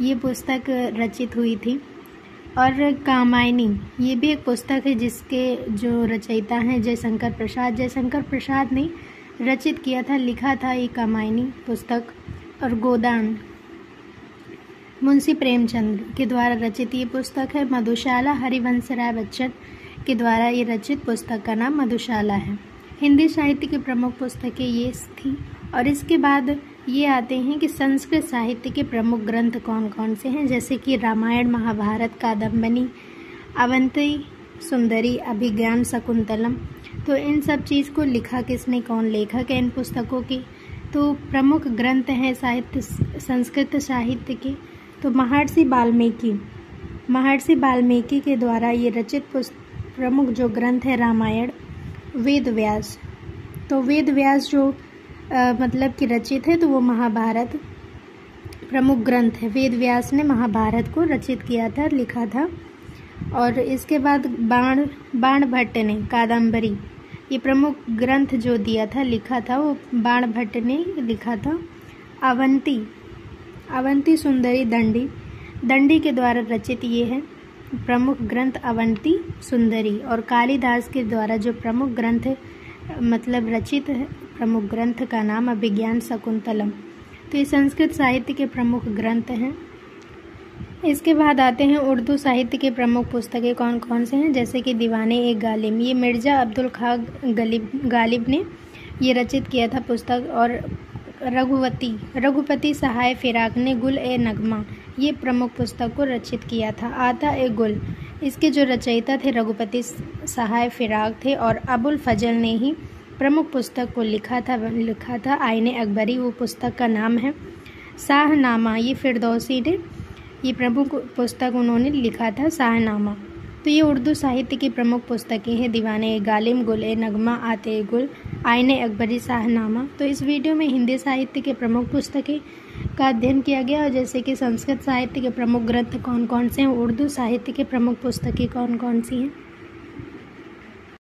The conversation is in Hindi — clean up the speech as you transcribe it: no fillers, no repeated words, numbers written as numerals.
ये पुस्तक रचित हुई थी। और कामायनी ये भी एक पुस्तक है जिसके जो रचयिता हैं जयशंकर प्रसाद। जयशंकर प्रसाद ने रचित किया था, लिखा था ये कामायनी पुस्तक। और गोदान मुंशी प्रेमचंद के द्वारा रचित ये पुस्तक है। मधुशाला हरिवंश राय बच्चन के द्वारा ये रचित पुस्तक का नाम मधुशाला है। हिंदी साहित्य की प्रमुख पुस्तकें ये थी। और इसके बाद ये आते हैं कि संस्कृत साहित्य के प्रमुख ग्रंथ कौन कौन से हैं, जैसे कि रामायण, महाभारत, कादम्बनी, अवंती सुंदरी, अभिज्ञान शाकुंतलम। तो इन सब चीज़ को लिखा किसने, कौन लेखक है इन पुस्तकों की। तो प्रमुख ग्रंथ हैं साहित्य संस्कृत साहित्य के, तो महर्षि वाल्मीकि के द्वारा ये रचित प्रमुख जो ग्रंथ है रामायण। वेद व्यास, तो वेद व्यास जो मतलब कि रचित है, तो वो महाभारत प्रमुख ग्रंथ है। वेद व्यास ने महाभारत को रचित किया था, लिखा था। और इसके बाद बाण भट्ट ने कादम्बरी, ये प्रमुख ग्रंथ जो दिया था, लिखा था, वो बाण भट्ट ने लिखा था। अवंती सुंदरी दंडी के द्वारा रचित ये है प्रमुख ग्रंथ अवंती सुंदरी। और कालिदास के द्वारा जो प्रमुख ग्रंथ मतलब रचित है, प्रमुख ग्रंथ का नाम अभिज्ञान शाकुंतलम। तो ये संस्कृत साहित्य के प्रमुख ग्रंथ हैं। इसके बाद आते हैं उर्दू साहित्य के प्रमुख पुस्तकें कौन कौन से हैं, जैसे कि दीवाने गालिब, ये मिर्ज़ा अब्दुल खां गालिब ने ये रचित किया था पुस्तक। और रघुपति सहाय फिराक ने गुल ए नगमा, ये प्रमुख पुस्तक को रचित किया था। आता ए गुल, इसके जो रचयिता थे रघुपति सहाय फिराक थे। और अबुल फजल ने ही प्रमुख पुस्तक को लिखा था आईने अकबरी, वो पुस्तक का नाम है। शाहनामा, ये फिरदौसी ने ये प्रमुख पुस्तक उन्होंने लिखा था शाहनामा। तो ये उर्दू साहित्य की प्रमुख पुस्तकें हैं, दीवाने गालिब, गुल ए नगमा, आते ए गुल, आईने अकबरी, शाहनामा। तो इस वीडियो में हिंदी साहित्य के प्रमुख पुस्तकें का अध्ययन किया गया, और जैसे कि संस्कृत साहित्य के प्रमुख ग्रंथ कौन कौन से हैं, उर्दू साहित्य के प्रमुख पुस्तकें कौन कौन सी हैं।